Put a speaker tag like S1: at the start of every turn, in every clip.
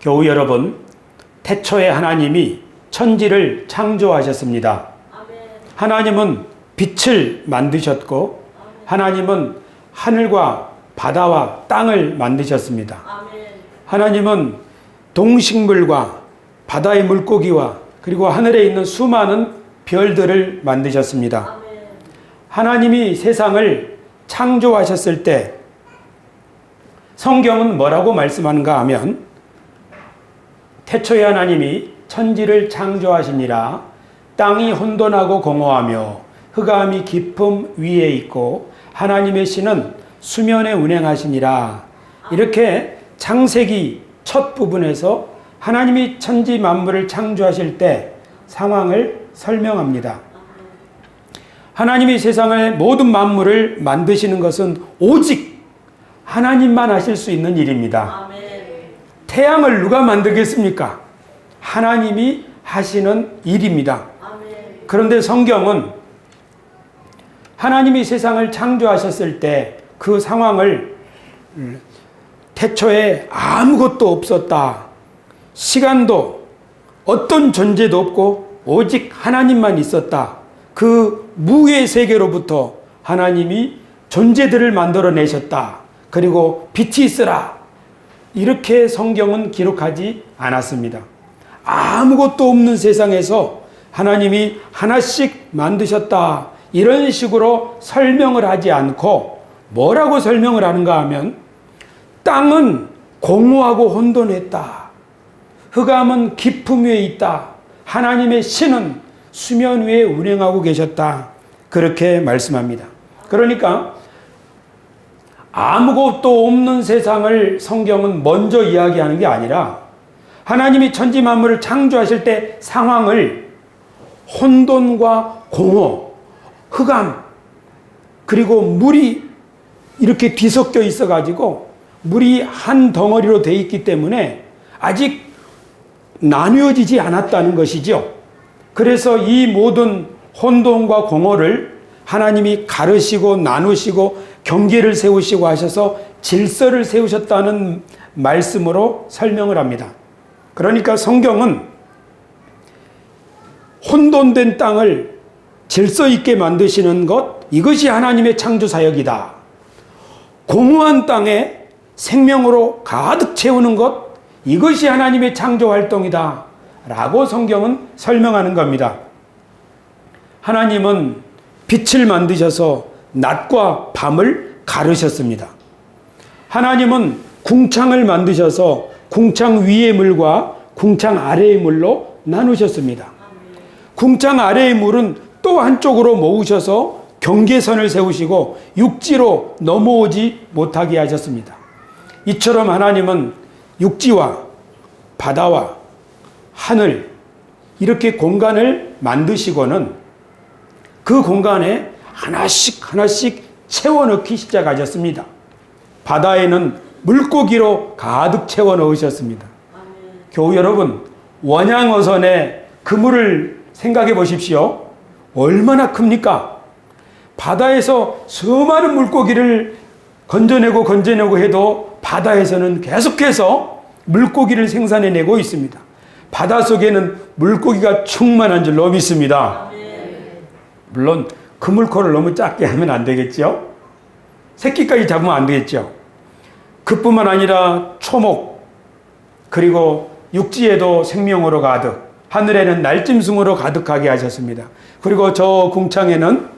S1: 교우 여러분, 태초에 하나님이 천지를 창조하셨습니다. 하나님은 빛을 만드셨고 하나님은 하늘과 바다와 땅을 만드셨습니다. 하나님은 동식물과 바다의 물고기와 그리고 하늘에 있는 수많은 별들을 만드셨습니다. 하나님이 세상을 창조하셨을 때 성경은 뭐라고 말씀하는가 하면, 태초에 하나님이 천지를 창조하시니라. 땅이 혼돈하고 공허하며 흑암이 깊음 위에 있고 하나님의 신은 수면에 운행하시니라. 이렇게 창세기 첫 부분에서 하나님이 천지 만물을 창조하실 때 상황을 설명합니다. 하나님이 세상의 모든 만물을 만드시는 것은 오직 하나님만 하실 수 있는 일입니다. 태양을 누가 만들겠습니까? 하나님이 하시는 일입니다. 그런데 성경은 하나님이 세상을 창조하셨을 때 그 상황을 태초에 아무것도 없었다. 시간도 어떤 존재도 없고 오직 하나님만 있었다. 그 무의 세계로부터 하나님이 존재들을 만들어내셨다. 그리고 빛이 있으라. 이렇게 성경은 기록하지 않았습니다. 아무것도 없는 세상에서 하나님이 하나씩 만드셨다. 이런 식으로 설명을 하지 않고 뭐라고 설명을 하는가 하면, 땅은 공허하고 혼돈했다. 흑암은 깊음 위에 있다. 하나님의 신은 수면 위에 운행하고 계셨다. 그렇게 말씀합니다. 그러니까 아무것도 없는 세상을 성경은 먼저 이야기하는 게 아니라 하나님이 천지 만물을 창조하실 때 상황을 혼돈과 공허, 흑암, 그리고 물이 이렇게 뒤섞여 있어가지고 물이 한 덩어리로 되어 있기 때문에 아직 나뉘어지지 않았다는 것이죠. 그래서 이 모든 혼돈과 공허를 하나님이 가르시고 나누시고 경계를 세우시고 하셔서 질서를 세우셨다는 말씀으로 설명을 합니다. 그러니까 성경은 혼돈된 땅을 질서 있게 만드시는 것, 이것이 하나님의 창조 사역이다. 공허한 땅에 생명으로 가득 채우는 것, 이것이 하나님의 창조 활동이다. 라고 성경은 설명하는 겁니다. 하나님은 빛을 만드셔서 낮과 밤을 가르셨습니다. 하나님은 궁창을 만드셔서 궁창 위의 물과 궁창 아래의 물로 나누셨습니다. 궁창 아래의 물은 또 한쪽으로 모으셔서 경계선을 세우시고 육지로 넘어오지 못하게 하셨습니다. 이처럼 하나님은 육지와 바다와 하늘, 이렇게 공간을 만드시고는 그 공간에 하나씩 하나씩 채워넣기 시작하셨습니다. 바다에는 물고기로 가득 채워 넣으셨습니다. 교우 여러분, 원양어선의 그물을 생각해 보십시오. 얼마나 큽니까? 바다에서 수많은 물고기를 건져내고 해도 바다에서는 계속해서 물고기를 생산해내고 있습니다. 바닷속에는 물고기가 충만한 줄로 믿습니다. 물론 그물코를 너무 작게 하면 안 되겠죠. 새끼까지 잡으면 안 되겠죠. 그뿐만 아니라 초목, 그리고 육지에도 생명으로 가득, 하늘에는 날짐승으로 가득하게 하셨습니다. 그리고 저 궁창에는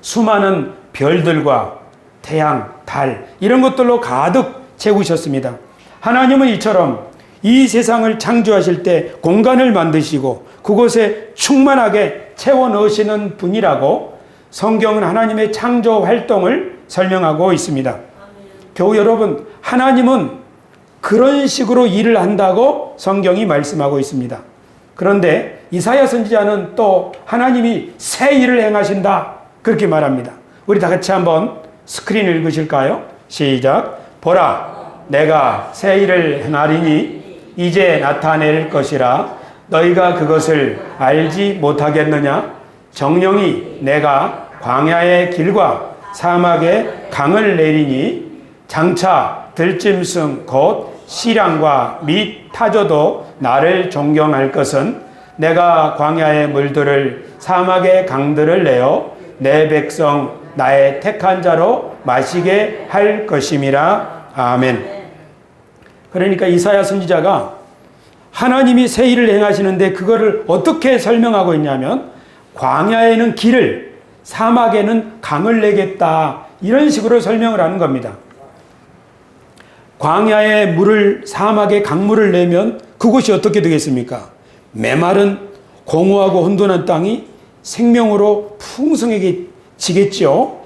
S1: 수많은 별들과 태양, 달, 이런 것들로 가득 채우셨습니다. 하나님은 이처럼 이 세상을 창조하실 때 공간을 만드시고 그곳에 충만하게 채워 넣으시는 분이라고 성경은 하나님의 창조 활동을 설명하고 있습니다. 교우 여러분, 하나님은 그런 식으로 일을 한다고 성경이 말씀하고 있습니다. 그런데 이사야 선지자는 또 하나님이 새 일을 행하신다, 그렇게 말합니다. 우리 다 같이 한번 스크린 읽으실까요? 시작. 보라, 내가 새 일을 행하리니 이제 나타낼 것이라. 너희가 그것을 알지 못하겠느냐? 정령이 내가 광야의 길과 사막에 강을 내리니 장차 들짐승 곧 시량과 및 타조도 나를 존경할 것은 내가 광야의 물들을 사막의 강들을 내어 내 백성 나의 택한 자로 마시게 할 것임이라. 아멘. 그러니까 이사야 선지자가 하나님이 새 일을 행하시는데 그거를 어떻게 설명하고 있냐면 광야에는 길을, 사막에는 강을 내겠다, 이런 식으로 설명을 하는 겁니다. 광야에 물을, 사막에 강물을 내면 그곳이 어떻게 되겠습니까? 메마른 공허하고 혼돈한 땅이 생명으로 풍성해지겠죠.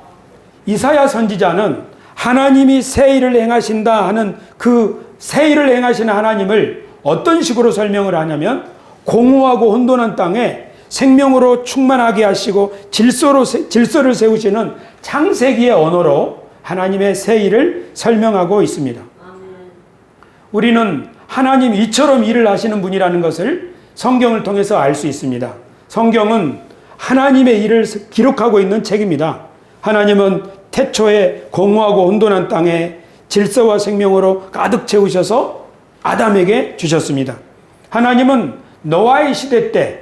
S1: 이사야 선지자는 하나님이 새 일을 행하신다 하는 그 새 일을 행하시는 하나님을 어떤 식으로 설명을 하냐면 공허하고 혼돈한 땅에 생명으로 충만하게 하시고 질서를 세우시는 창세기의 언어로 하나님의 새 일을 설명하고 있습니다. 우리는 하나님 이처럼 일을 하시는 분이라는 것을 성경을 통해서 알 수 있습니다. 성경은 하나님의 일을 기록하고 있는 책입니다. 하나님은 태초에 공허하고 혼돈한 땅에 질서와 생명으로 가득 채우셔서 아담에게 주셨습니다. 하나님은 노아의 시대 때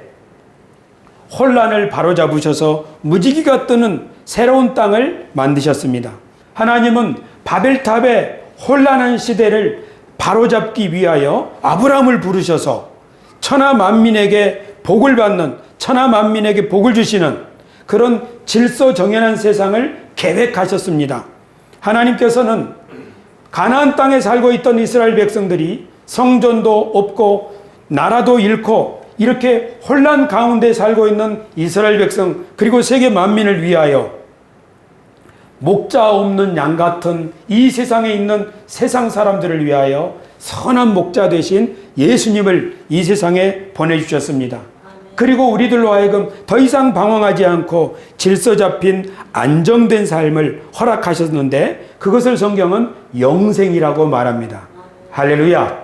S1: 혼란을 바로잡으셔서 무지개가 뜨는 새로운 땅을 만드셨습니다. 하나님은 바벨탑의 혼란한 시대를 바로잡기 위하여 아브라함을 부르셔서 천하 만민에게 복을 받는, 천하 만민에게 복을 주시는 그런 질서 정연한 세상을 계획하셨습니다. 하나님께서는 가나안 땅에 살고 있던 이스라엘 백성들이 성전도 없고 나라도 잃고 이렇게 혼란 가운데 살고 있는 이스라엘 백성, 그리고 세계 만민을 위하여 목자 없는 양 같은 이 세상에 있는 세상 사람들을 위하여 선한 목자 되신 예수님을 이 세상에 보내주셨습니다. 그리고 우리들로 하여금 더 이상 방황하지 않고 질서 잡힌 안정된 삶을 허락하셨는데 그것을 성경은 영생이라고 말합니다. 할렐루야.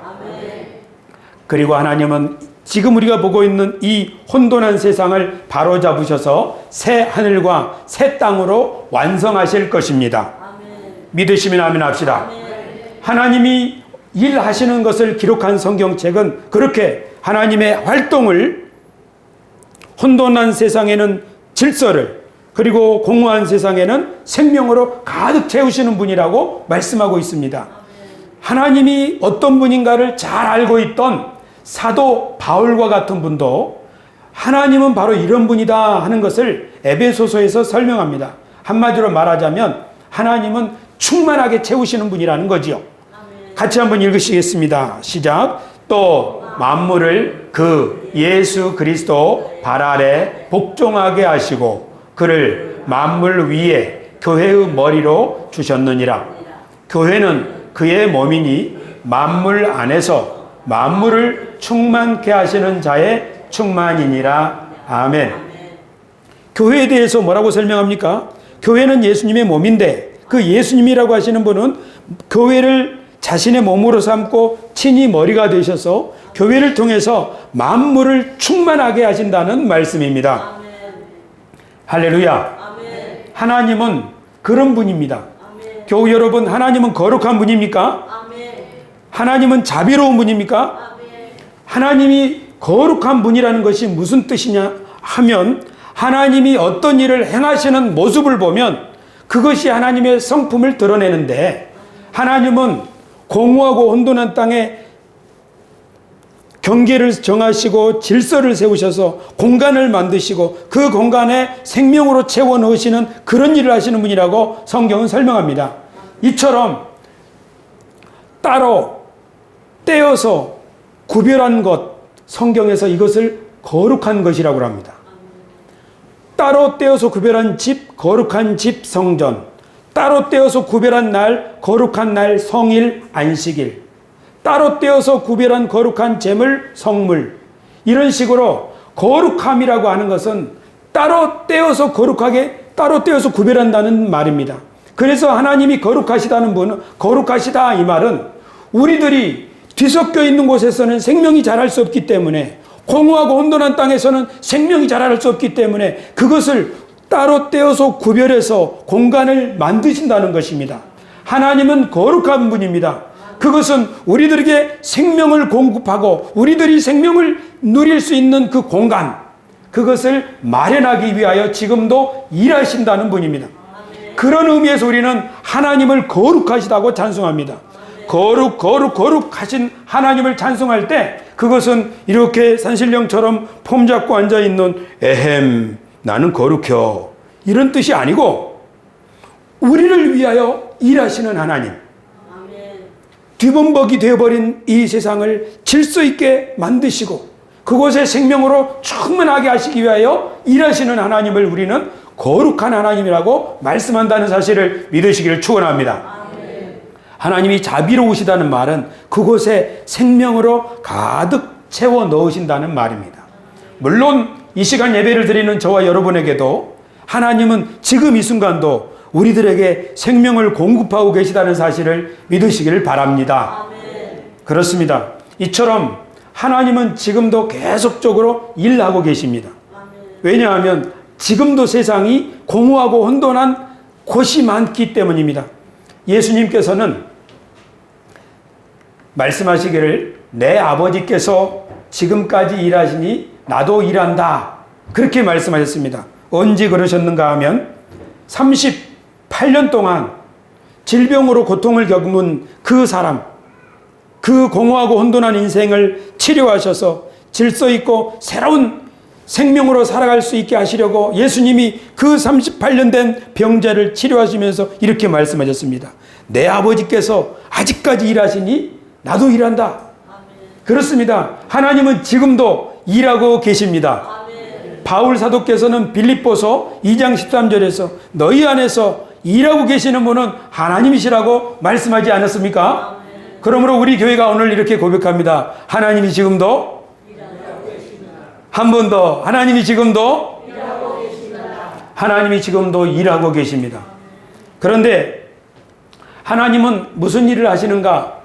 S1: 그리고 하나님은 지금 우리가 보고 있는 이 혼돈한 세상을 바로잡으셔서 새 하늘과 새 땅으로 완성하실 것입니다. 믿으시면 아멘 합시다. 하나님이 일하시는 것을 기록한 성경책은 그렇게 하나님의 활동을 혼돈한 세상에는 질서를, 그리고 공허한 세상에는 생명으로 가득 채우시는 분이라고 말씀하고 있습니다. 하나님이 어떤 분인가를 잘 알고 있던 사도 바울과 같은 분도 하나님은 바로 이런 분이다 하는 것을 에베소서에서 설명합니다. 한마디로 말하자면 하나님은 충만하게 채우시는 분이라는 거지요. 같이 한번 읽으시겠습니다. 시작. 또 만물을 그 예수 그리스도 발 아래 복종하게 하시고 그를 만물 위에 교회의 머리로 주셨느니라. 교회는 그의 몸이니 만물 안에서 만물을 충만케 하시는 자의 충만이니라. 아멘. 교회에 대해서 뭐라고 설명합니까? 교회는 예수님의 몸인데 그 예수님이라고 하시는 분은 교회를 자신의 몸으로 삼고 친히 머리가 되셔서 교회를 통해서 만물을 충만하게 하신다는 말씀입니다. 아멘. 할렐루야. 아멘. 하나님은 그런 분입니다. 아멘. 교우 여러분, 하나님은 거룩한 분입니까? 아멘. 하나님은 자비로운 분입니까? 아멘. 하나님이 거룩한 분이라는 것이 무슨 뜻이냐 하면 하나님이 어떤 일을 행하시는 모습을 보면 그것이 하나님의 성품을 드러내는데, 하나님은 공허하고 혼돈한 땅에 경계를 정하시고 질서를 세우셔서 공간을 만드시고 그 공간에 생명으로 채워 넣으시는 그런 일을 하시는 분이라고 성경은 설명합니다. 이처럼 따로 떼어서 구별한 것, 성경에서 이것을 거룩한 것이라고 합니다. 따로 떼어서 구별한 집, 거룩한 집, 성전. 따로 떼어서 구별한 날, 거룩한 날, 성일, 안식일. 따로 떼어서 구별한 거룩한 제물, 성물. 이런 식으로 거룩함이라고 하는 것은 따로 떼어서 거룩하게, 따로 떼어서 구별한다는 말입니다. 그래서 하나님이 거룩하시다는 분은, 거룩하시다 이 말은 우리들이 뒤섞여 있는 곳에서는 생명이 자랄 수 없기 때문에, 공허하고 혼돈한 땅에서는 생명이 자랄 수 없기 때문에 그것을 따로 떼어서 구별해서 공간을 만드신다는 것입니다. 하나님은 거룩한 분입니다. 그것은 우리들에게 생명을 공급하고 우리들이 생명을 누릴 수 있는 그 공간, 그것을 마련하기 위하여 지금도 일하신다는 분입니다. 그런 의미에서 우리는 하나님을 거룩하시다고 찬송합니다. 거룩하신 하나님을 찬송할 때 그것은 이렇게 산신령처럼 폼 잡고 앉아있는 에헴 나는 거룩혀 이런 뜻이 아니고 우리를 위하여 일하시는 하나님, 뒤범벅이 되어버린 이 세상을 질서 있게 만드시고 그곳에 생명으로 충만하게 하시기 위하여 일하시는 하나님을 우리는 거룩한 하나님이라고 말씀한다는 사실을 믿으시기를 축원합니다. 하나님이 자비로우시다는 말은 그곳에 생명으로 가득 채워 넣으신다는 말입니다. 물론 이 시간 예배를 드리는 저와 여러분에게도 하나님은 지금 이 순간도 우리들에게 생명을 공급하고 계시다는 사실을 믿으시기를 바랍니다. 그렇습니다. 이처럼 하나님은 지금도 계속적으로 일하고 계십니다. 왜냐하면 지금도 세상이 공허하고 혼돈한 곳이 많기 때문입니다. 예수님께서는 말씀하시기를 내 아버지께서 지금까지 일하시니 나도 일한다. 그렇게 말씀하셨습니다. 언제 그러셨는가 하면 38년 동안 질병으로 고통을 겪는 그 사람, 그 공허하고 혼돈한 인생을 치료하셔서 질서 있고 새로운 생명으로 살아갈 수 있게 하시려고 예수님이 그 38년 된 병자를 치료하시면서 이렇게 말씀하셨습니다. 내 아버지께서 아직까지 일하시니 나도 일한다. 그렇습니다. 하나님은 지금도 일하고 계십니다. 바울 사도께서는 빌립보서 2장 13절에서 너희 안에서 일하고 계시는 분은 하나님이시라고 말씀하지 않았습니까? 그러므로 우리 교회가 오늘 이렇게 고백합니다. 하나님이 지금도 한 번 더 하나님이 지금도 하나님이 지금도 일하고 계십니다. 그런데 하나님은 무슨 일을 하시는가?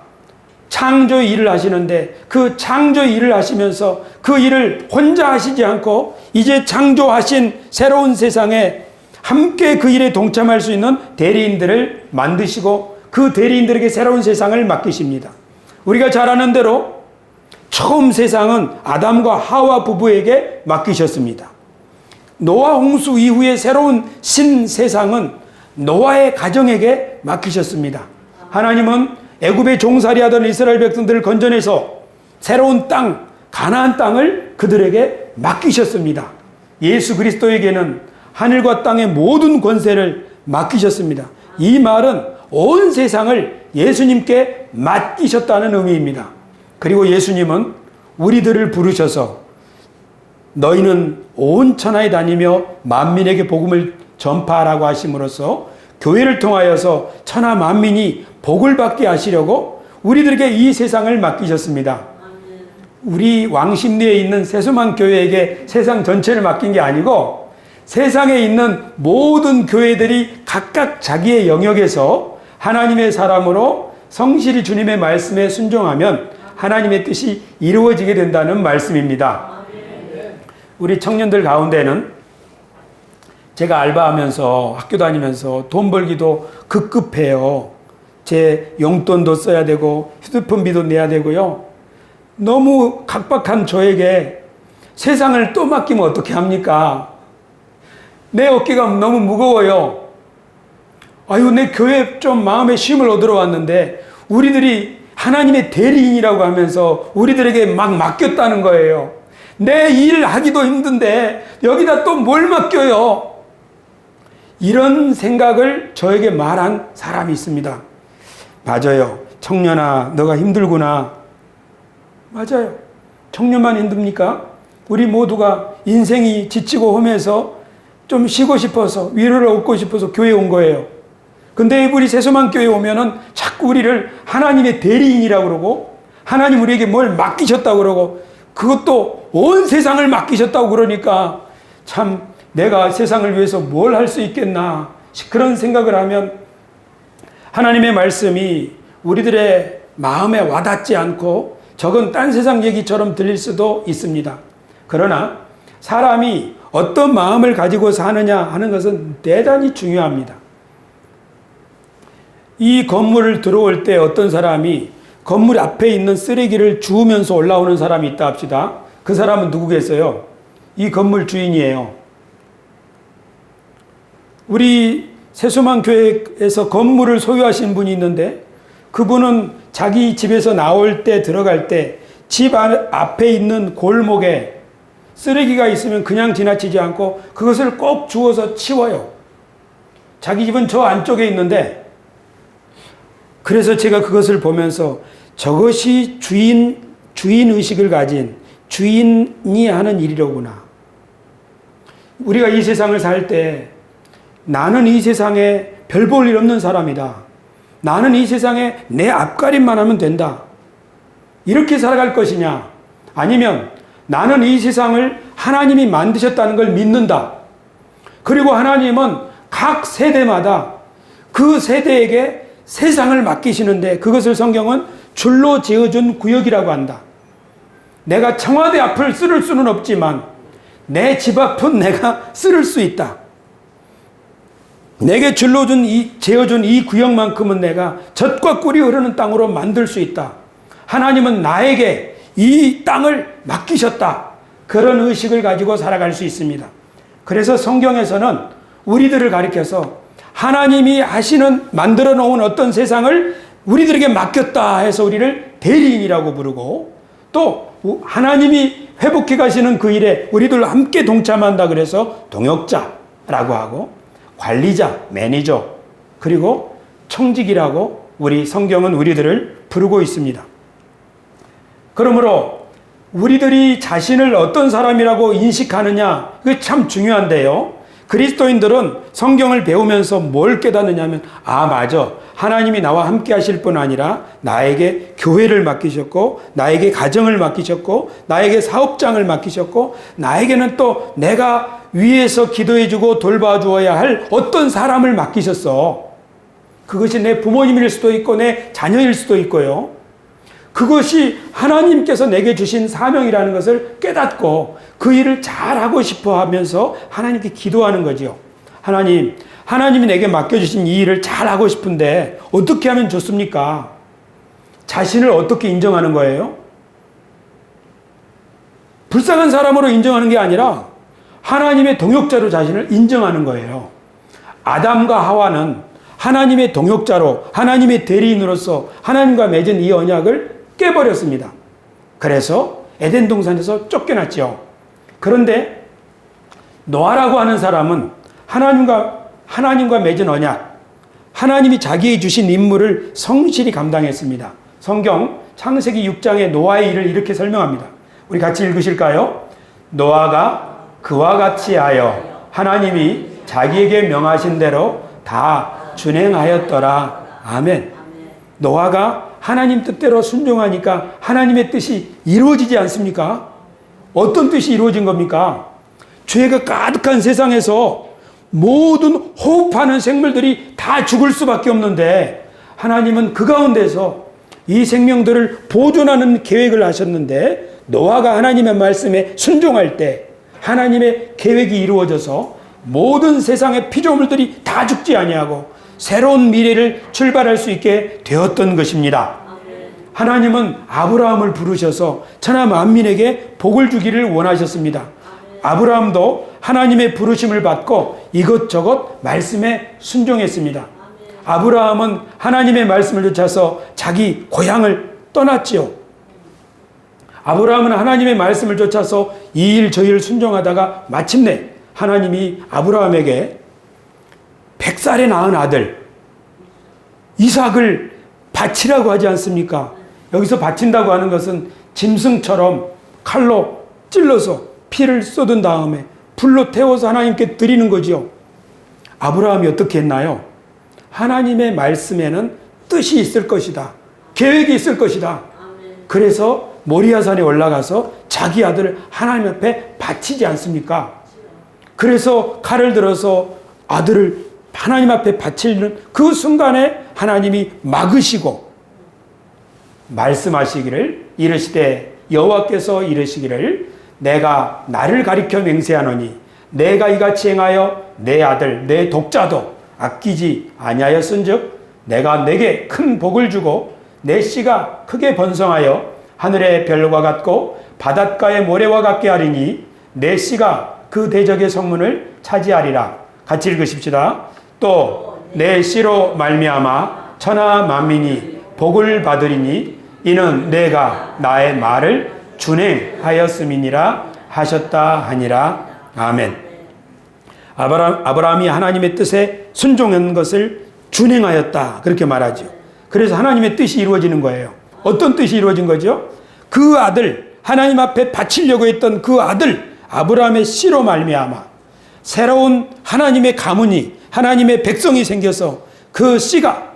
S1: 창조 일을 하시는데 그 창조 일을 하시면서 그 일을 혼자 하시지 않고 이제 창조하신 새로운 세상에 함께 그 일에 동참할 수 있는 대리인들을 만드시고 그 대리인들에게 새로운 세상을 맡기십니다. 우리가 잘 아는 대로 처음 세상은 아담과 하와 부부에게 맡기셨습니다. 노아 홍수 이후에 새로운 신세상은 노아의 가정에게 맡기셨습니다. 하나님은 애굽에 종살이하던 이스라엘 백성들을 건져내서 새로운 땅, 가나안 땅을 그들에게 맡기셨습니다. 예수 그리스도에게는 하늘과 땅의 모든 권세를 맡기셨습니다. 이 말은 온 세상을 예수님께 맡기셨다는 의미입니다. 그리고 예수님은 우리들을 부르셔서 너희는 온 천하에 다니며 만민에게 복음을 전파하라고 하심으로써 교회를 통하여서 천하 만민이 복을 받게 하시려고 우리들에게 이 세상을 맡기셨습니다. 우리 왕십리에 있는 세수만 교회에게 세상 전체를 맡긴 게 아니고 세상에 있는 모든 교회들이 각각 자기의 영역에서 하나님의 사람으로 성실히 주님의 말씀에 순종하면 하나님의 뜻이 이루어지게 된다는 말씀입니다. 우리 청년들 가운데는 제가 알바하면서 학교 다니면서 돈 벌기도 급급해요. 제 용돈도 써야 되고 휴대폰비도 내야 되고요. 너무 각박한 저에게 세상을 또 맡기면 어떻게 합니까? 내 어깨가 너무 무거워요. 아유, 내 교회 좀 마음의 쉼을 얻으러 왔는데 우리들이 하나님의 대리인이라고 하면서 우리들에게 막 맡겼다는 거예요. 내 일 하기도 힘든데 여기다 또 뭘 맡겨요? 이런 생각을 저에게 말한 사람이 있습니다. 맞아요. 청년아, 너가 힘들구나. 맞아요. 청년만 힘듭니까? 우리 모두가 인생이 지치고 험해서 좀 쉬고 싶어서 위로를 얻고 싶어서 교회에 온 거예요. 근데 우리 세수만 교회에 오면은 자꾸 우리를 하나님의 대리인이라고 그러고 하나님 우리에게 뭘 맡기셨다고 그러고 그것도 온 세상을 맡기셨다고 그러니까 참 내가 세상을 위해서 뭘 할 수 있겠나 그런 생각을 하면 하나님의 말씀이 우리들의 마음에 와닿지 않고 저건 딴 세상 얘기처럼 들릴 수도 있습니다. 그러나 사람이 어떤 마음을 가지고 사느냐 하는 것은 대단히 중요합니다. 이 건물을 들어올 때 어떤 사람이 건물 앞에 있는 쓰레기를 주우면서 올라오는 사람이 있다 합시다. 그 사람은 누구겠어요? 이 건물 주인이에요. 우리 세수만 교회에서 건물을 소유하신 분이 있는데 그분은 자기 집에서 나올 때 들어갈 때 집 앞에 있는 골목에 쓰레기가 있으면 그냥 지나치지 않고 그것을 꼭 주워서 치워요. 자기 집은 저 안쪽에 있는데 그래서 제가 그것을 보면서 저것이 주인의식을 가진 주인이 하는 일이로구나. 우리가 이 세상을 살 때 나는 이 세상에 별 볼 일 없는 사람이다. 나는 이 세상에 내 앞가림만 하면 된다. 이렇게 살아갈 것이냐? 아니면 나는 이 세상을 하나님이 만드셨다는 걸 믿는다. 그리고 하나님은 각 세대마다 그 세대에게 세상을 맡기시는데 그것을 성경은 줄로 지어준 구역이라고 한다. 내가 청와대 앞을 쓸을 수는 없지만 내 집 앞은 내가 쓸을 수 있다. 내게 줄로 지어준 이 구역만큼은 내가 젖과 꿀이 흐르는 땅으로 만들 수 있다. 하나님은 나에게 이 땅을 맡기셨다. 그런 의식을 가지고 살아갈 수 있습니다. 그래서 성경에서는 우리들을 가리켜서 하나님이 만들어 놓은 어떤 세상을 우리들에게 맡겼다 해서 우리를 대리인이라고 부르고 또 하나님이 회복해 가시는 그 일에 우리들 함께 동참한다 그래서 동역자라고 하고 관리자, 매니저 그리고 청직이라고 우리 성경은 우리들을 부르고 있습니다. 그러므로 우리들이 자신을 어떤 사람이라고 인식하느냐 이게 참 중요한데요. 그리스도인들은 성경을 배우면서 뭘 깨닫느냐면 맞아. 하나님이 나와 함께 하실 뿐 아니라 나에게 교회를 맡기셨고 나에게 가정을 맡기셨고 나에게 사업장을 맡기셨고 나에게는 또 내가 위에서 기도해주고 돌봐주어야 할 어떤 사람을 맡기셨어. 그것이 내 부모님일 수도 있고 내 자녀일 수도 있고요. 그것이 하나님께서 내게 주신 사명이라는 것을 깨닫고 그 일을 잘하고 싶어 하면서 하나님께 기도하는 거죠. 하나님이 내게 맡겨주신 이 일을 잘하고 싶은데 어떻게 하면 좋습니까? 자신을 어떻게 인정하는 거예요? 불쌍한 사람으로 인정하는 게 아니라 하나님의 동역자로 자신을 인정하는 거예요. 아담과 하와는 하나님의 동역자로 하나님의 대리인으로서 하나님과 맺은 이 언약을 깨버렸습니다. 그래서 에덴 동산에서 쫓겨났죠. 그런데 노아라고 하는 사람은 하나님과 맺은 언약, 하나님이 자기에게 주신 임무를 성실히 감당했습니다. 성경 창세기 6장의 노아의 일을 이렇게 설명합니다. 우리 같이 읽으실까요? 노아가 그와 같이 하여 하나님이 자기에게 명하신 대로 다 준행하였더라. 아멘. 노아가 하나님 뜻대로 순종하니까 하나님의 뜻이 이루어지지 않습니까? 어떤 뜻이 이루어진 겁니까? 죄가 가득한 세상에서 모든 호흡하는 생물들이 다 죽을 수밖에 없는데 하나님은 그 가운데서 이 생명들을 보존하는 계획을 하셨는데 노아가 하나님의 말씀에 순종할 때 하나님의 계획이 이루어져서 모든 세상의 피조물들이 다 죽지 아니하고 새로운 미래를 출발할 수 있게 되었던 것입니다. 하나님은 아브라함을 부르셔서 천하 만민에게 복을 주기를 원하셨습니다. 아브라함도 하나님의 부르심을 받고 이것저것 말씀에 순종했습니다. 아브라함은 하나님의 말씀을 쫓아서 자기 고향을 떠났지요. 아브라함은 하나님의 말씀을 쫓아서 이 일 저 일 순종하다가 마침내 하나님이 아브라함에게 100살에 낳은 아들 이삭을 바치라고 하지 않습니까? 여기서 바친다고 하는 것은 짐승처럼 칼로 찔러서 피를 쏟은 다음에 불로 태워서 하나님께 드리는 거죠. 아브라함이 어떻게 했나요? 하나님의 말씀에는 뜻이 있을 것이다. 계획이 있을 것이다. 그래서 모리아산에 올라가서 자기 아들을 하나님 앞에 바치지 않습니까? 그래서 칼을 들어서 아들을 하나님 앞에 바치는 그 순간에 하나님이 막으시고 말씀하시기를 이르시되 여호와께서 이르시기를 내가 나를 가리켜 맹세하노니 내가 이같이 행하여 내 아들 내 독자도 아끼지 아니하였은즉 내가 내게 큰 복을 주고 내 씨가 크게 번성하여 하늘의 별과 같고 바닷가의 모래와 같게 하리니 내 씨가 그 대적의 성문을 차지하리라. 같이 읽으십시다. 또 내 씨로 말미암아 천하 만민이 복을 받으리니 이는 내가 나의 말을 준행하였음이니라 하셨다 하니라. 아멘. 아브라함이 하나님의 뜻에 순종한 것을 준행하였다, 그렇게 말하죠. 그래서 하나님의 뜻이 이루어지는 거예요. 어떤 뜻이 이루어진 거죠? 그 아들, 하나님 앞에 바치려고 했던 그 아들 아브라함의 씨로 말미암아 새로운 하나님의 가문이, 하나님의 백성이 생겨서 그 씨가,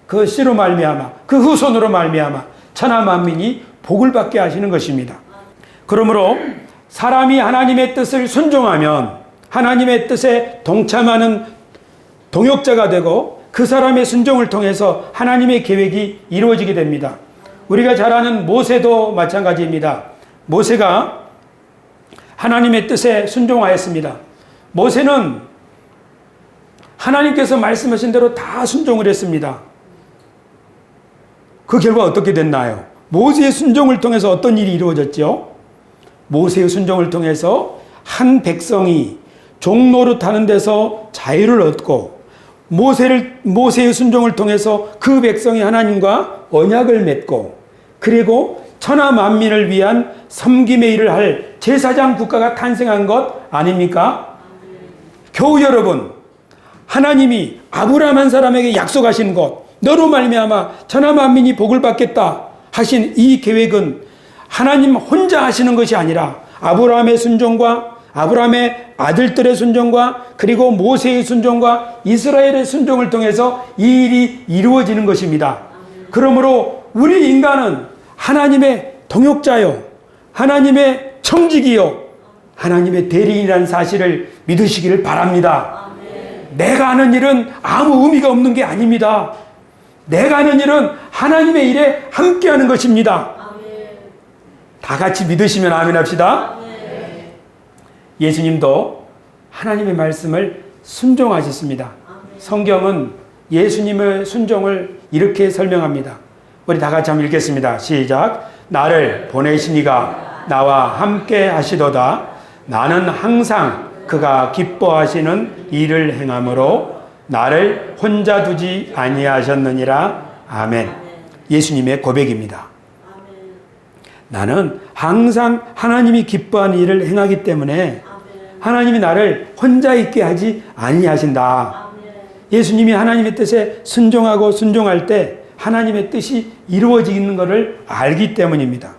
S1: 그 씨로 말미암아, 그 후손으로 말미암아 천하 만민이 복을 받게 하시는 것입니다. 그러므로 사람이 하나님의 뜻을 순종하면 하나님의 뜻에 동참하는 동역자가 되고 그 사람의 순종을 통해서 하나님의 계획이 이루어지게 됩니다. 우리가 잘 아는 모세도 마찬가지입니다. 모세가 하나님의 뜻에 순종하였습니다. 모세는 하나님께서 말씀하신 대로 다 순종을 했습니다. 그 결과 어떻게 됐나요? 모세의 순종을 통해서 어떤 일이 이루어졌죠? 모세의 순종을 통해서 한 백성이 종노릇하는 데서 자유를 얻고 모세의 순종을 통해서 그 백성이 하나님과 언약을 맺고 그리고 천하 만민을 위한 섬김의 일을 할 제사장 국가가 탄생한 것 아닙니까? 교우 여러분, 하나님이 아브라함 한 사람에게 약속하신 것, 너로 말미암아 천하 만민이 복을 받겠다 하신 이 계획은 하나님 혼자 하시는 것이 아니라 아브라함의 순종과 아브라함의 아들들의 순종과 그리고 모세의 순종과 이스라엘의 순종을 통해서 이 일이 이루어지는 것입니다. 그러므로 우리 인간은 하나님의 동역자요, 하나님의 청직이요, 하나님의 대리인이라는 사실을 믿으시기를 바랍니다. 내가 하는 일은 아무 의미가 없는 게 아닙니다. 내가 하는 일은 하나님의 일에 함께하는 것입니다. 다 같이 믿으시면 아멘 합시다. 예수님도 하나님의 말씀을 순종하셨습니다. 성경은 예수님의 순종을 이렇게 설명합니다. 우리 다 같이 한번 읽겠습니다. 시작. 나를 보내신 이가 나와 함께 하시도다. 나는 항상 그가 기뻐하시는 일을 행함으로 나를 혼자 두지 아니하셨느니라. 아멘. 예수님의 고백입니다. 나는 항상 하나님이 기뻐하는 일을 행하기 때문에 하나님이 나를 혼자 있게 하지 아니하신다. 예수님이 하나님의 뜻에 순종하고 순종할 때 하나님의 뜻이 이루어지는 것을 알기 때문입니다.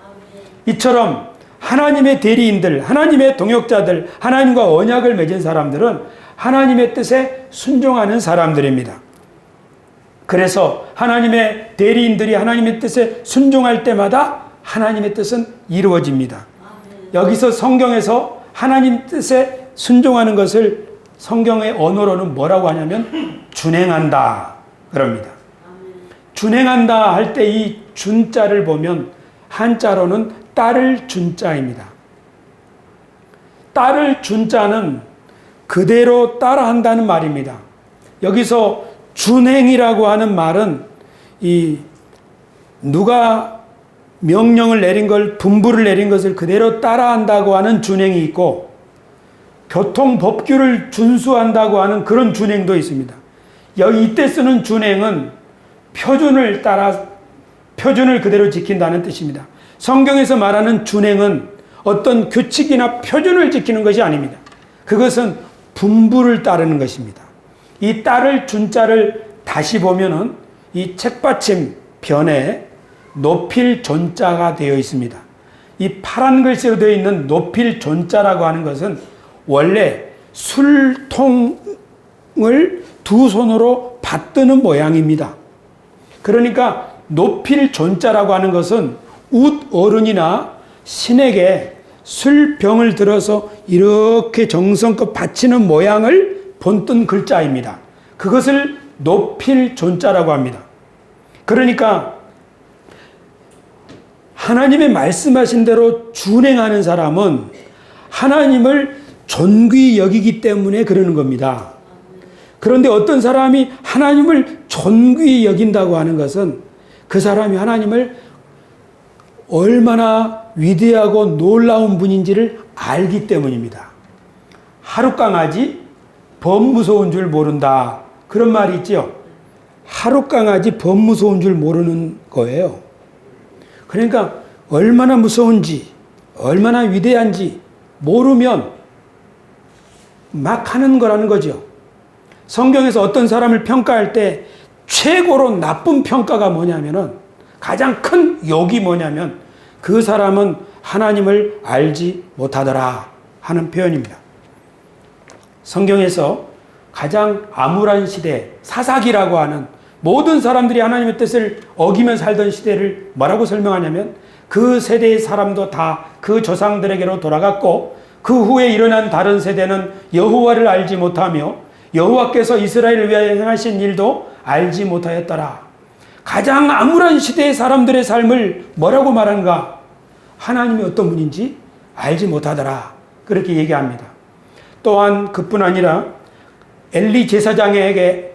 S1: 이처럼 하나님의 대리인들, 하나님의 동역자들, 하나님과 언약을 맺은 사람들은 하나님의 뜻에 순종하는 사람들입니다. 그래서 하나님의 대리인들이 하나님의 뜻에 순종할 때마다 하나님의 뜻은 이루어집니다. 여기서 성경에서 하나님 뜻에 순종하는 것을 성경의 언어로는 뭐라고 하냐면 준행한다 그럽니다. 준행한다 할 때 이 준자를 보면 한자로는 따를 준자입니다. 따를 준자는 그대로 따라한다는 말입니다. 여기서 준행이라고 하는 말은 이 누가 명령을 내린 걸, 분부를 내린 것을 그대로 따라한다고 하는 준행이 있고 교통법규를 준수한다고 하는 그런 준행도 있습니다. 여기 이때 쓰는 준행은 표준을 따라 표준을 그대로 지킨다는 뜻입니다. 성경에서 말하는 준행은 어떤 규칙이나 표준을 지키는 것이 아닙니다. 그것은 분부를 따르는 것입니다. 이 따를 준자를 다시 보면은 이 책받침 변에 높일 존자가 되어 있습니다. 이 파란 글씨로 되어 있는 높일 존자라고 하는 것은 원래 술통을 두 손으로 받드는 모양입니다. 그러니까 높일 존자라고 하는 것은 웃 어른이나 신에게 술병을 들어서 이렇게 정성껏 바치는 모양을 본뜬 글자입니다. 그것을 높일 존자라고 합니다. 그러니까 하나님의 말씀하신 대로 준행하는 사람은 하나님을 존귀히 여기기 때문에 그러는 겁니다. 그런데 어떤 사람이 하나님을 존귀히 여긴다고 하는 것은 그 사람이 하나님을 얼마나 위대하고 놀라운 분인지를 알기 때문입니다. 하룻강아지 범 무서운 줄 모른다. 그런 말이 있죠. 하룻강아지 범 무서운 줄 모르는 거예요. 그러니까 얼마나 무서운지, 얼마나 위대한지 모르면 막 하는 거라는 거죠. 성경에서 어떤 사람을 평가할 때 최고로 나쁜 평가가 뭐냐면은, 가장 큰 욕이 뭐냐면 그 사람은 하나님을 알지 못하더라 하는 표현입니다. 성경에서 가장 암울한 시대, 사사기라고 하는, 모든 사람들이 하나님의 뜻을 어기며 살던 시대를 뭐라고 설명하냐면, 그 세대의 사람도 다 그 조상들에게로 돌아갔고 그 후에 일어난 다른 세대는 여호와를 알지 못하며 여호와께서 이스라엘을 위하여 행하신 일도 알지 못하였더라. 가장 암울한 시대의 사람들의 삶을 뭐라고 말하는가? 하나님이 어떤 분인지 알지 못하더라. 그렇게 얘기합니다. 또한 그뿐 아니라 엘리 제사장에게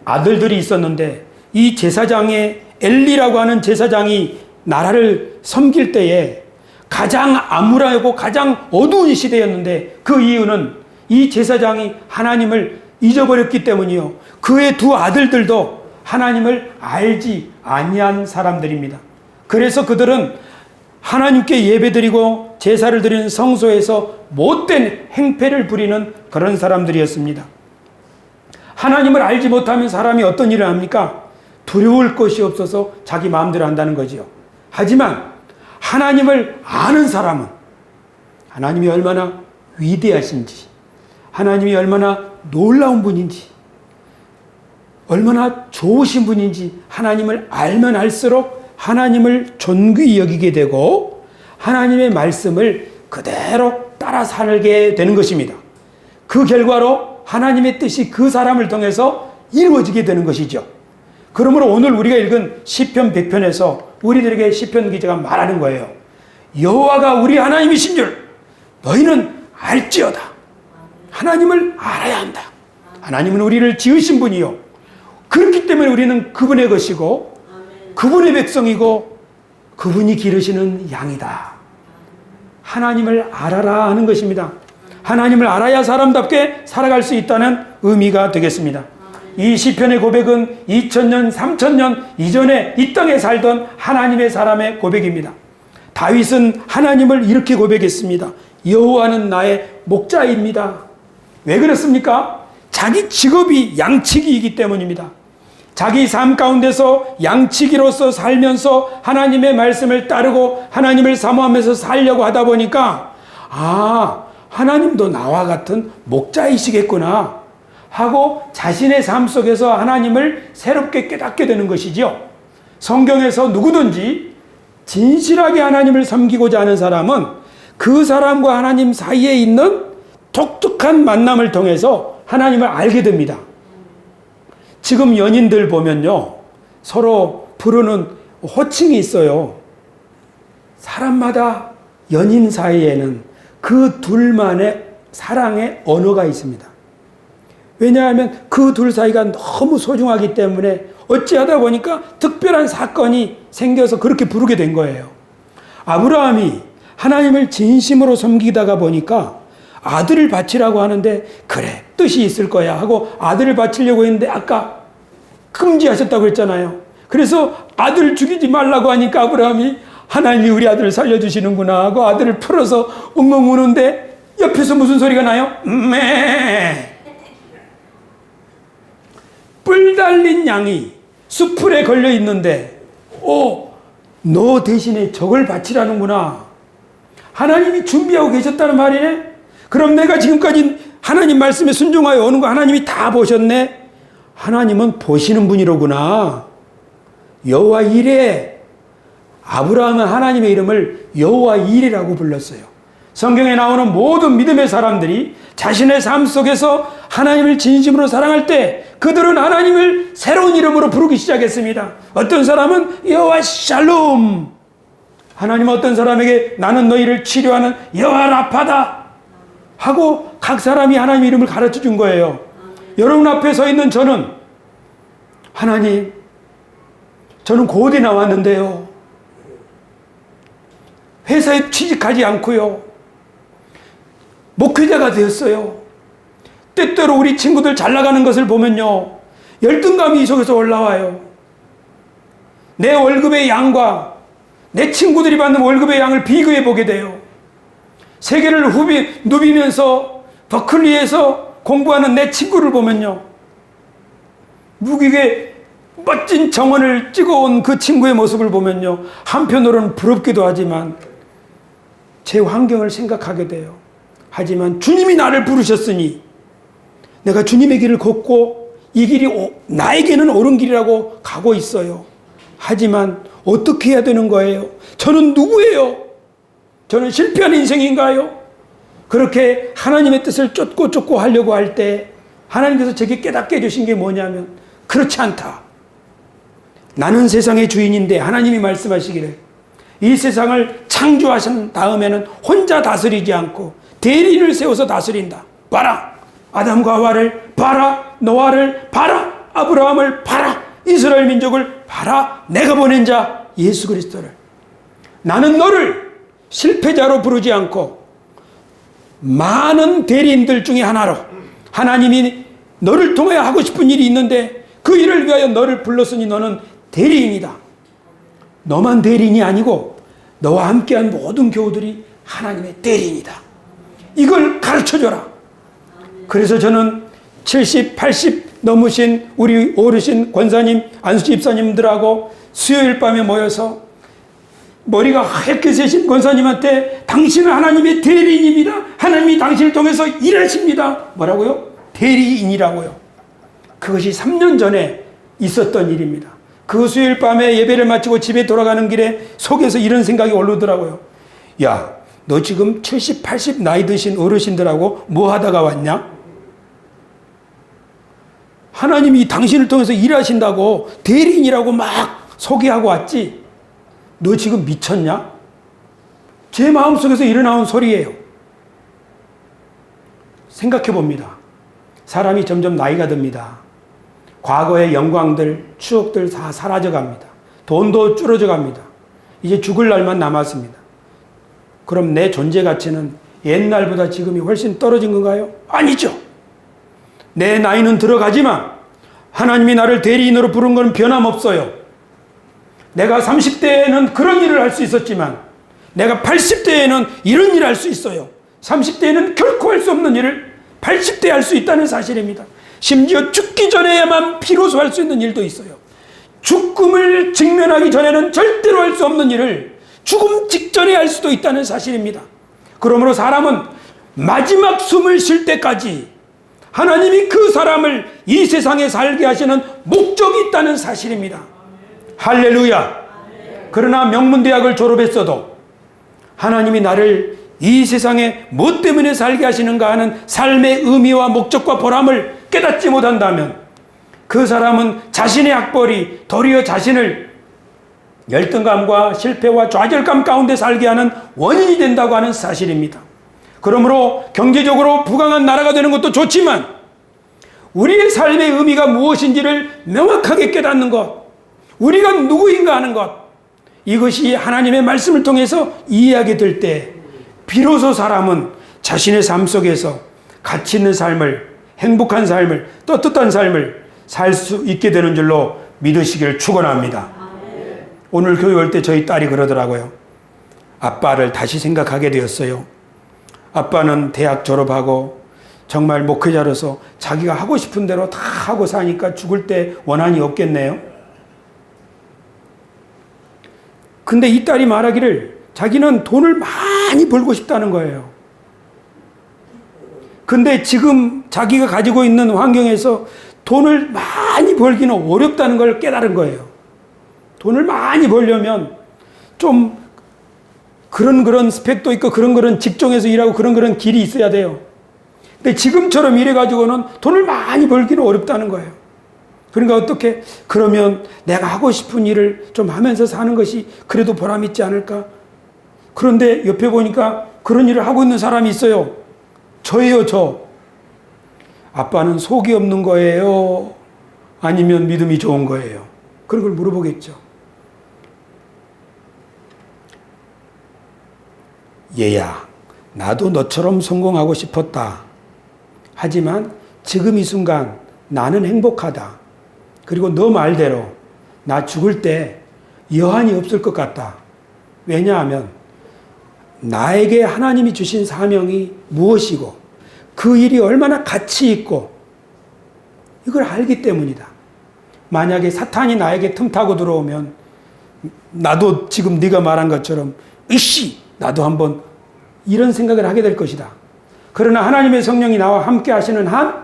S1: 아들들이 있었는데, 이 제사장의 엘리라고 하는 제사장이 나라를 섬길 때에 가장 암울하고 가장 어두운 시대였는데, 그 이유는 이 제사장이 하나님을 잊어버렸기 때문이요. 그의 두 아들들도 하나님을 알지 아니한 사람들입니다. 그래서 그들은 하나님께 예배드리고 제사를 드리는 성소에서 못된 행패를 부리는 그런 사람들이었습니다. 하나님을 알지 못하면 사람이 어떤 일을 합니까? 두려울 것이 없어서 자기 마음대로 한다는 거지요. 하지만 하나님을 아는 사람은 하나님이 얼마나 위대하신지, 하나님이 얼마나 놀라운 분인지, 얼마나 좋으신 분인지 하나님을 알면 알수록 하나님을 존귀히 여기게 되고 하나님의 말씀을 그대로 따라 살게 되는 것입니다. 그 결과로 하나님의 뜻이 그 사람을 통해서 이루어지게 되는 것이죠. 그러므로 오늘 우리가 읽은 시편 100편에서 우리들에게 시편 기자가 말하는 거예요. 여호와가 우리 하나님이신 줄 너희는 알지어다. 하나님을 알아야 한다. 하나님은 우리를 지으신 분이요, 그렇기 때문에 우리는 그분의 것이고 그분의 백성이고 그분이 기르시는 양이다. 하나님을 알아라 하는 것입니다. 하나님을 알아야 사람답게 살아갈 수 있다는 의미가 되겠습니다. 이 시편의 고백은 2000년, 3000년 이전에 이 땅에 살던 하나님의 사람의 고백입니다. 다윗은 하나님을 이렇게 고백했습니다. 여호와는 나의 목자입니다. 왜 그렇습니까? 자기 직업이 양치기이기 때문입니다. 자기 삶 가운데서 양치기로서 살면서 하나님의 말씀을 따르고 하나님을 사모하면서 살려고 하다 보니까, 아, 하나님도 나와 같은 목자이시겠구나 하고 자신의 삶 속에서 하나님을 새롭게 깨닫게 되는 것이죠. 성경에서 누구든지 진실하게 하나님을 섬기고자 하는 사람은 그 사람과 하나님 사이에 있는 독특한 만남을 통해서 하나님을 알게 됩니다. 지금 연인들 보면요, 서로 부르는 호칭이 있어요. 사람마다 연인 사이에는 그 둘만의 사랑의 언어가 있습니다. 왜냐하면 그 둘 사이가 너무 소중하기 때문에 어찌하다 보니까 특별한 사건이 생겨서 그렇게 부르게 된 거예요. 아브라함이 하나님을 진심으로 섬기다가 보니까 아들을 바치라고 하는데, 그래 뜻이 있을 거야 하고 아들을 바치려고 했는데 아까 금지하셨다고 했잖아요. 그래서 아들 죽이지 말라고 하니까 아브라함이 하나님이 우리 아들을 살려주시는구나 하고 아들을 풀어서 엉엉 우는데 옆에서 무슨 소리가 나요? 뿔 달린 양이 수풀에 걸려 있는데, 너 대신에 저걸 바치라는구나. 하나님이 준비하고 계셨다는 말이네. 그럼 내가 지금까지 하나님 말씀에 순종하여 오는 거 하나님이 다 보셨네. 하나님은 보시는 분이로구나. 여호와 이레. 아브라함은 하나님의 이름을 여호와 이레라고 불렀어요. 성경에 나오는 모든 믿음의 사람들이 자신의 삶 속에서 하나님을 진심으로 사랑할 때 그들은 하나님을 새로운 이름으로 부르기 시작했습니다. 어떤 사람은 여호와 샬롬. 하나님은 어떤 사람에게 나는 너희를 치료하는 여호와 라파다 하고 각 사람이 하나님의 이름을 가르쳐 준 거예요. 여러분 앞에 서 있는 저는 하나님, 저는 고대 나왔는데요. 회사에 취직하지 않고요. 목회자가 되었어요. 때때로 우리 친구들 잘 나가는 것을 보면요. 열등감이 속에서 올라와요. 내 월급의 양과 내 친구들이 받는 월급의 양을 비교해 보게 돼요. 세계를 누비면서 버클리에서 공부하는 내 친구를 보면요. 미국에 멋진 정원을 찍어온 그 친구의 모습을 보면요. 한편으로는 부럽기도 하지만 제 환경을 생각하게 돼요. 하지만 주님이 나를 부르셨으니 내가 주님의 길을 걷고 이 길이 나에게는 옳은 길이라고 가고 있어요. 하지만 어떻게 해야 되는 거예요? 저는 누구예요? 저는 실패한 인생인가요? 그렇게 하나님의 뜻을 쫓고 하려고 할 때 하나님께서 제게 깨닫게 해주신 게 뭐냐면 그렇지 않다. 나는 세상의 주인인데 하나님이 말씀하시기를 이 세상을 창조하신 다음에는 혼자 다스리지 않고 대리인을 세워서 다스린다. 봐라. 아담과 하와를 봐라. 노아를 봐라. 아브라함을 봐라. 이스라엘 민족을 봐라. 내가 보낸 자 예수 그리스도를. 나는 너를 실패자로 부르지 않고 많은 대리인들 중에 하나로 하나님이 너를 통하여 하고 싶은 일이 있는데 그 일을 위하여 너를 불렀으니 너는 대리인이다. 너만 대리인이 아니고 너와 함께한 모든 교우들이 하나님의 대리인이다. 이걸 가르쳐줘라. 그래서 저는 70, 80 넘으신 우리 어르신 권사님, 안수지 집사님들하고 수요일 밤에 모여서 머리가 하얗게 새신 권사님한테 당신은 하나님의 대리인입니다. 하나님이 당신을 통해서 일하십니다. 뭐라고요? 대리인이라고요. 그것이 3년 전에 있었던 일입니다. 그 수요일 밤에 예배를 마치고 집에 돌아가는 길에 속에서 이런 생각이 오르더라고요. 야, 너 지금 70, 80 나이 드신 어르신들하고 뭐 하다가 왔냐? 하나님이 당신을 통해서 일하신다고 대리인이라고 막 소개하고 왔지? 너 지금 미쳤냐? 제 마음속에서 일어나온 소리예요. 생각해 봅니다. 사람이 점점 나이가 듭니다. 과거의 영광들, 추억들 다 사라져 갑니다. 돈도 줄어져 갑니다. 이제 죽을 날만 남았습니다. 그럼 내 존재 가치는 옛날보다 지금이 훨씬 떨어진 건가요? 아니죠. 내 나이는 들어가지만 하나님이 나를 대리인으로 부른 건 변함없어요. 내가 30대에는 그런 일을 할 수 있었지만 내가 80대에는 이런 일을 할 수 있어요. 30대에는 결코 할 수 없는 일을 80대에 할 수 있다는 사실입니다. 심지어 죽기 전에야만 비로소 할 수 있는 일도 있어요. 죽음을 직면하기 전에는 절대로 할 수 없는 일을 죽음 직전에 할 수도 있다는 사실입니다. 그러므로 사람은 마지막 숨을 쉴 때까지 하나님이 그 사람을 이 세상에 살게 하시는 목적이 있다는 사실입니다. 할렐루야. 그러나 명문대학을 졸업했어도 하나님이 나를 이 세상에 뭐 때문에 살게 하시는가 하는 삶의 의미와 목적과 보람을 깨닫지 못한다면 그 사람은 자신의 학벌이 도리어 자신을 열등감과 실패와 좌절감 가운데 살게 하는 원인이 된다고 하는 사실입니다. 그러므로 경제적으로 부강한 나라가 되는 것도 좋지만 우리의 삶의 의미가 무엇인지를 명확하게 깨닫는 것, 우리가 누구인가 하는 것, 이것이 하나님의 말씀을 통해서 이해하게 될 때 비로소 사람은 자신의 삶 속에서 가치 있는 삶을, 행복한 삶을, 떳떳한 삶을 살 수 있게 되는 줄로 믿으시기를 축원합니다. 오늘 교회 올 때 저희 딸이 그러더라고요. 아빠를 다시 생각하게 되었어요. 아빠는 대학 졸업하고 정말 목회자로서 자기가 하고 싶은 대로 다 하고 사니까 죽을 때 원한이 없겠네요. 근데 이 딸이 말하기를 자기는 돈을 많이 벌고 싶다는 거예요. 근데 지금 자기가 가지고 있는 환경에서 돈을 많이 벌기는 어렵다는 걸 깨달은 거예요. 돈을 많이 벌려면 좀 그런 스펙도 있고 그런 직종에서 일하고 그런 길이 있어야 돼요. 근데 지금처럼 이래가지고는 돈을 많이 벌기는 어렵다는 거예요. 그러니까 어떻게? 그러면 내가 하고 싶은 일을 좀 하면서 사는 것이 그래도 보람 있지 않을까? 그런데 옆에 보니까 그런 일을 하고 있는 사람이 있어요. 저예요, 저. 아빠는 속이 없는 거예요? 아니면 믿음이 좋은 거예요? 그런 걸 물어보겠죠. 얘야, 나도 너처럼 성공하고 싶었다. 하지만 지금 이 순간 나는 행복하다. 그리고 너 말대로 나 죽을 때 여한이 없을 것 같다. 왜냐하면 나에게 하나님이 주신 사명이 무엇이고 그 일이 얼마나 가치 있고 이걸 알기 때문이다. 만약에 사탄이 나에게 틈타고 들어오면 나도 지금 네가 말한 것처럼 으씨 나도 한번 이런 생각을 하게 될 것이다. 그러나 하나님의 성령이 나와 함께 하시는 한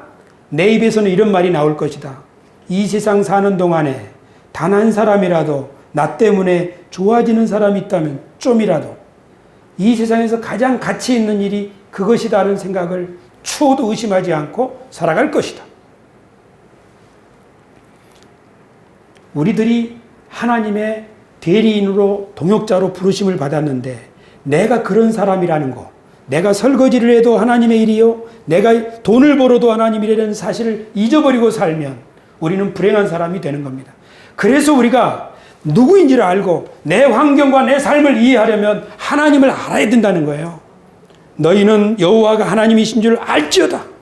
S1: 내 입에서는 이런 말이 나올 것이다. 이 세상 사는 동안에 단 한 사람이라도 나 때문에 좋아지는 사람이 있다면 좀이라도 이 세상에서 가장 가치 있는 일이 그것이다는 생각을 추호도 의심하지 않고 살아갈 것이다. 우리들이 하나님의 대리인으로 동역자로 부르심을 받았는데 내가 그런 사람이라는 거, 내가 설거지를 해도 하나님의 일이요, 내가 돈을 벌어도 하나님 일이라는 사실을 잊어버리고 살면 우리는 불행한 사람이 되는 겁니다. 그래서 우리가 누구인지를 알고 내 환경과 내 삶을 이해하려면 하나님을 알아야 된다는 거예요. 너희는 여호와가 하나님이신 줄 알지어다.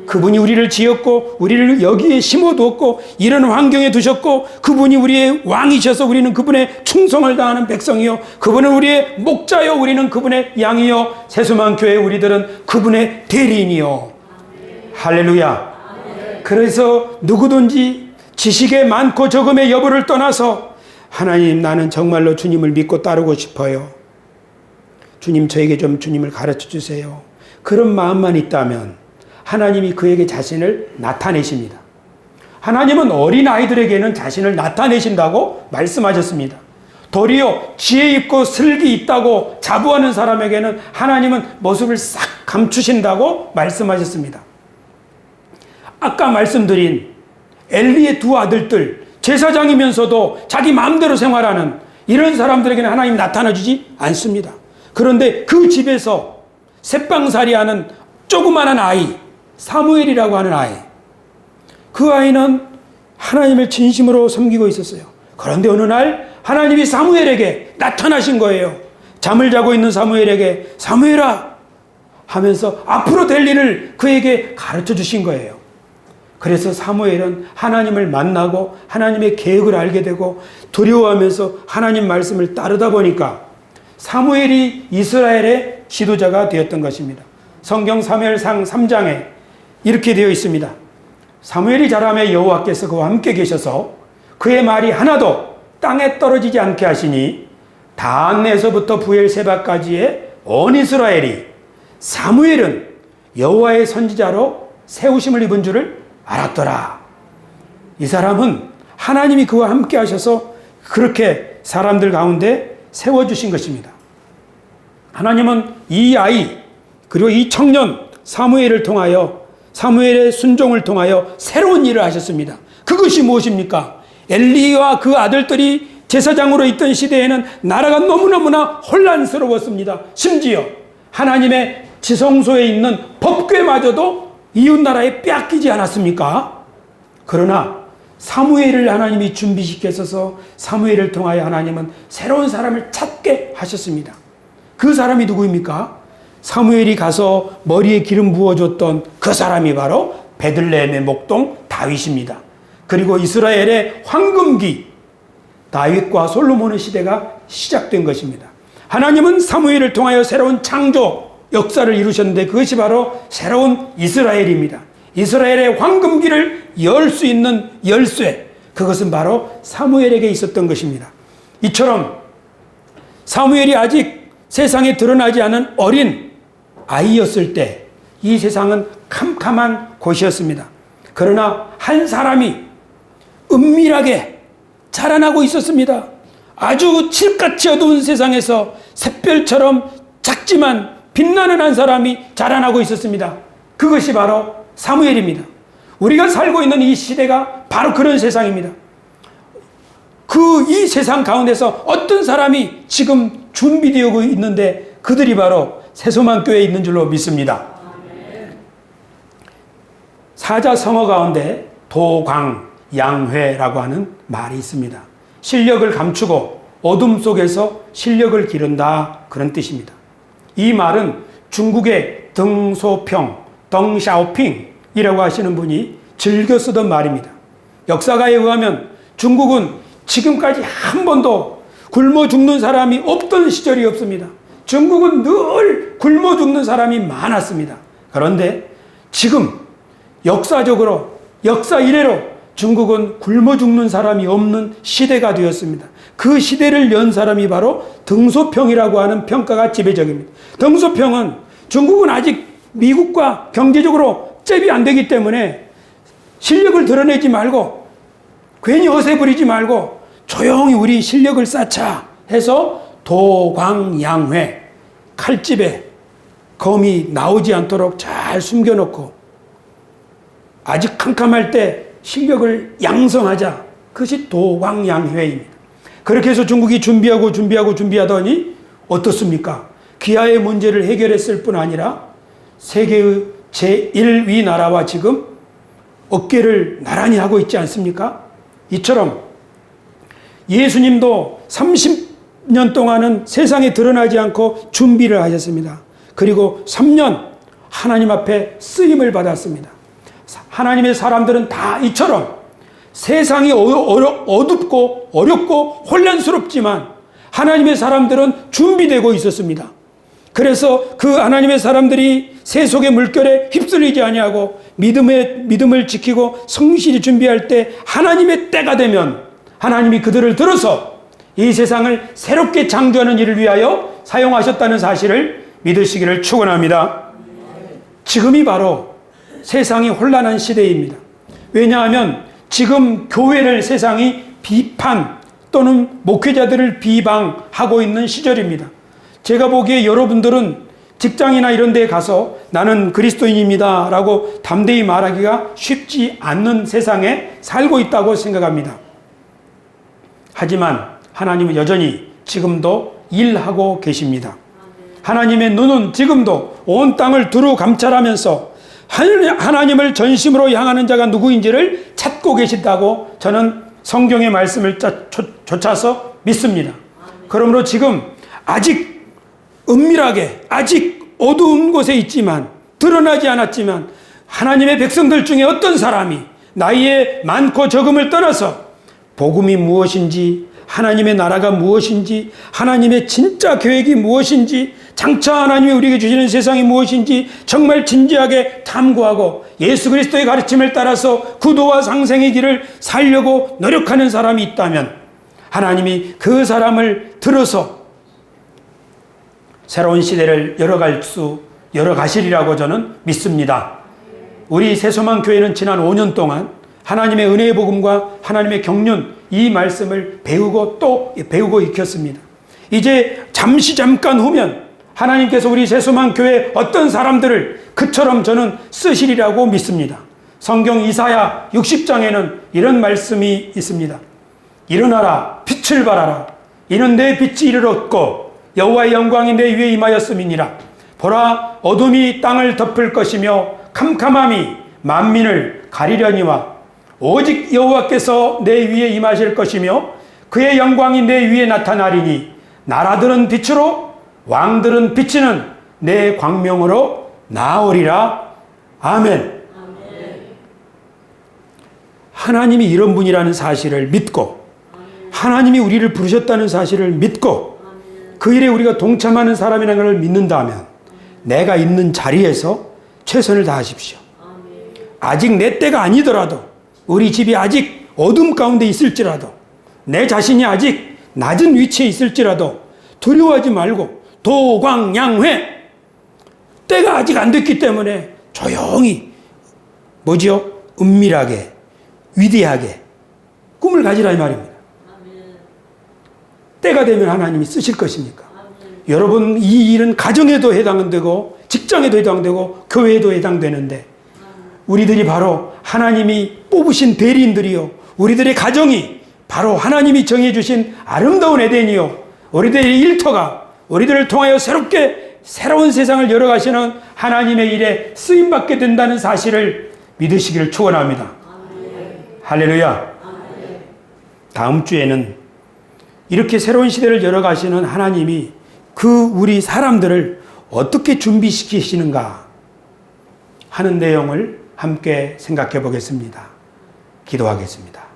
S1: 그분이 우리를 지었고 우리를 여기에 심어두었고 이런 환경에 두셨고 그분이 우리의 왕이셔서 우리는 그분의 충성을 다하는 백성이요, 그분은 우리의 목자요, 우리는 그분의 양이요, 세수만 교회 우리들은 그분의 대리인이요. 할렐루야. 그래서 누구든지 지식의 많고 적음의 여부를 떠나서 하나님 나는 정말로 주님을 믿고 따르고 싶어요. 주님 저에게 좀 주님을 가르쳐 주세요. 그런 마음만 있다면 하나님이 그에게 자신을 나타내십니다. 하나님은 어린아이들에게는 자신을 나타내신다고 말씀하셨습니다. 도리어 지혜 있고 슬기 있다고 자부하는 사람에게는 하나님은 모습을 싹 감추신다고 말씀하셨습니다. 아까 말씀드린 엘리의 두 아들들, 제사장이면서도 자기 마음대로 생활하는 이런 사람들에게는 하나님 나타나주지 않습니다. 그런데 그 집에서 새빵살이하는 조그마한 아이, 사무엘이라고 하는 아이, 그 아이는 하나님을 진심으로 섬기고 있었어요. 그런데 어느 날 하나님이 사무엘에게 나타나신 거예요. 잠을 자고 있는 사무엘에게 사무엘아 하면서 앞으로 될 일을 그에게 가르쳐 주신 거예요. 그래서 사무엘은 하나님을 만나고 하나님의 계획을 알게 되고 두려워하면서 하나님 말씀을 따르다 보니까 사무엘이 이스라엘의 지도자가 되었던 것입니다. 성경 사무엘상 3장에 이렇게 되어 있습니다. 사무엘이 자라매 여호와께서 그와 함께 계셔서 그의 말이 하나도 땅에 떨어지지 않게 하시니 단에서부터 부엘세바까지의 온 이스라엘이 사무엘은 여호와의 선지자로 세우심을 입은 줄을 알았더라. 이 사람은 하나님이 그와 함께 하셔서 그렇게 사람들 가운데 세워주신 것입니다. 하나님은 이 아이 그리고 이 청년 사무엘을 통하여, 사무엘의 순종을 통하여 새로운 일을 하셨습니다. 그것이 무엇입니까? 엘리와 그 아들들이 제사장으로 있던 시대에는 나라가 너무너무나 혼란스러웠습니다. 심지어 하나님의 지성소에 있는 법궤마저도 이웃나라에 빼앗기지 않았습니까? 그러나 사무엘을 하나님이 준비시켜서 사무엘을 통하여 하나님은 새로운 사람을 찾게 하셨습니다. 그 사람이 누구입니까? 사무엘이 가서 머리에 기름 부어줬던 그 사람이 바로 베들레헴의 목동 다윗입니다. 그리고 이스라엘의 황금기 다윗과 솔로몬의 시대가 시작된 것입니다. 하나님은 사무엘을 통하여 새로운 창조 역사를 이루셨는데 그것이 바로 새로운 이스라엘입니다. 이스라엘의 황금기를 열 수 있는 열쇠, 그것은 바로 사무엘에게 있었던 것입니다. 이처럼 사무엘이 아직 세상에 드러나지 않은 어린 아이였을 때 이 세상은 캄캄한 곳이었습니다. 그러나 한 사람이 은밀하게 자라나고 있었습니다. 아주 칠같이 어두운 세상에서 샛별처럼 작지만 빛나는 한 사람이 자라나고 있었습니다. 그것이 바로 사무엘입니다. 우리가 살고 있는 이 시대가 바로 그런 세상입니다. 이 세상 가운데서 어떤 사람이 지금 준비되고 있는데 그들이 바로 세소만교회에 있는 줄로 믿습니다. 사자성어 가운데 도광양회라고 하는 말이 있습니다. 실력을 감추고 어둠 속에서 실력을 기른다, 그런 뜻입니다. 이 말은 중국의 덩소평, 덩샤오핑이라고 하시는 분이 즐겨 쓰던 말입니다. 역사가에 의하면 중국은 지금까지 한 번도 굶어 죽는 사람이 없던 시절이 없습니다. 중국은 늘 굶어 죽는 사람이 많았습니다. 그런데 지금 역사적으로, 역사 이래로 중국은 굶어 죽는 사람이 없는 시대가 되었습니다. 그 시대를 연 사람이 바로 덩소평이라고 하는 평가가 지배적입니다. 덩소평은 중국은 아직 미국과 경제적으로 잽이 안 되기 때문에 실력을 드러내지 말고 괜히 허세 부리지 말고 조용히 우리 실력을 쌓자 해서 도광양회, 칼집에 검이 나오지 않도록 잘 숨겨놓고 아직 캄캄할 때 실력을 양성하자. 그것이 도광양회입니다. 그렇게 해서 중국이 준비하더니 어떻습니까? 기아의 문제를 해결했을 뿐 아니라 세계의 제1위 나라와 지금 어깨를 나란히 하고 있지 않습니까? 이처럼 예수님도 30년 동안은 세상에 드러나지 않고 준비를 하셨습니다. 그리고 3년 하나님 앞에 쓰임을 받았습니다. 하나님의 사람들은 다 이처럼 세상이 어둡고 어렵고 혼란스럽지만 하나님의 사람들은 준비되고 있었습니다. 그래서 그 하나님의 사람들이 세속의 물결에 휩쓸리지 아니하고 믿음을 지키고 성실히 준비할 때 하나님의 때가 되면 하나님이 그들을 들어서 이 세상을 새롭게 창조하는 일을 위하여 사용하셨다는 사실을 믿으시기를 축원합니다. 지금이 바로 세상이 혼란한 시대입니다. 왜냐하면 지금 교회를 세상이 비판 또는 목회자들을 비방하고 있는 시절입니다. 제가 보기에 여러분들은 직장이나 이런 데에 가서 나는 그리스도인입니다 라고 담대히 말하기가 쉽지 않는 세상에 살고 있다고 생각합니다. 하지만 하나님은 여전히 지금도 일하고 계십니다. 하나님의 눈은 지금도 온 땅을 두루 감찰하면서 하나님을 전심으로 향하는 자가 누구인지를 찾고 계신다고 저는 성경의 말씀을 쫓아서 믿습니다. 그러므로 지금 아직 은밀하게 아직 어두운 곳에 있지만 드러나지 않았지만 하나님의 백성들 중에 어떤 사람이 나이의 많고 적음을 떠나서 복음이 무엇인지 하나님의 나라가 무엇인지 하나님의 진짜 계획이 무엇인지 장차 하나님이 우리에게 주시는 세상이 무엇인지 정말 진지하게 탐구하고 예수 그리스도의 가르침을 따라서 구도와 상생의 길을 살려고 노력하는 사람이 있다면 하나님이 그 사람을 들어서 새로운 시대를 열어가시리라고 저는 믿습니다. 우리 새소망 교회는 지난 5년 동안 하나님의 은혜의 복음과 하나님의 경륜 이 말씀을 배우고 또 배우고 익혔습니다. 이제 잠깐 후면 하나님께서 우리 새소망 교회 어떤 사람들을 그처럼 저는 쓰시리라고 믿습니다. 성경 이사야 60장에는 이런 말씀이 있습니다. 일어나라 빛을 발하라 이는 내 빛이 이를 얻고 여호와의 영광이 내 위에 임하였음이니라. 보라 어둠이 땅을 덮을 것이며 캄캄함이 만민을 가리려니와 오직 여호와께서 내 위에 임하실 것이며 그의 영광이 내 위에 나타나리니 나라들은 빛으로 왕들은 비치는 내 광명으로 나오리라. 아멘. 하나님이 이런 분이라는 사실을 믿고 하나님이 우리를 부르셨다는 사실을 믿고 그 일에 우리가 동참하는 사람이라는 걸 믿는다면 내가 있는 자리에서 최선을 다하십시오. 아직 내 때가 아니더라도 우리 집이 아직 어둠 가운데 있을지라도 내 자신이 아직 낮은 위치에 있을지라도 두려워하지 말고 도광양회 때가 아직 안 됐기 때문에 조용히 은밀하게 위대하게 꿈을 가지라 이 말입니다. 때가 되면 하나님이 쓰실 것이니까. 여러분 이 일은 가정에도 해당되고 직장에도 해당되고 교회에도 해당되는데 우리들이 바로 하나님이 뽑으신 대리인들이요 우리들의 가정이 바로 하나님이 정해주신 아름다운 에덴이요 우리들의 일터가 우리들을 통하여 새로운 세상을 열어가시는 하나님의 일에 쓰임받게 된다는 사실을 믿으시기를 축원합니다. 할렐루야. 다음 주에는 이렇게 새로운 시대를 열어가시는 하나님이 그 우리 사람들을 어떻게 준비시키시는가 하는 내용을 함께 생각해 보겠습니다. 기도하겠습니다.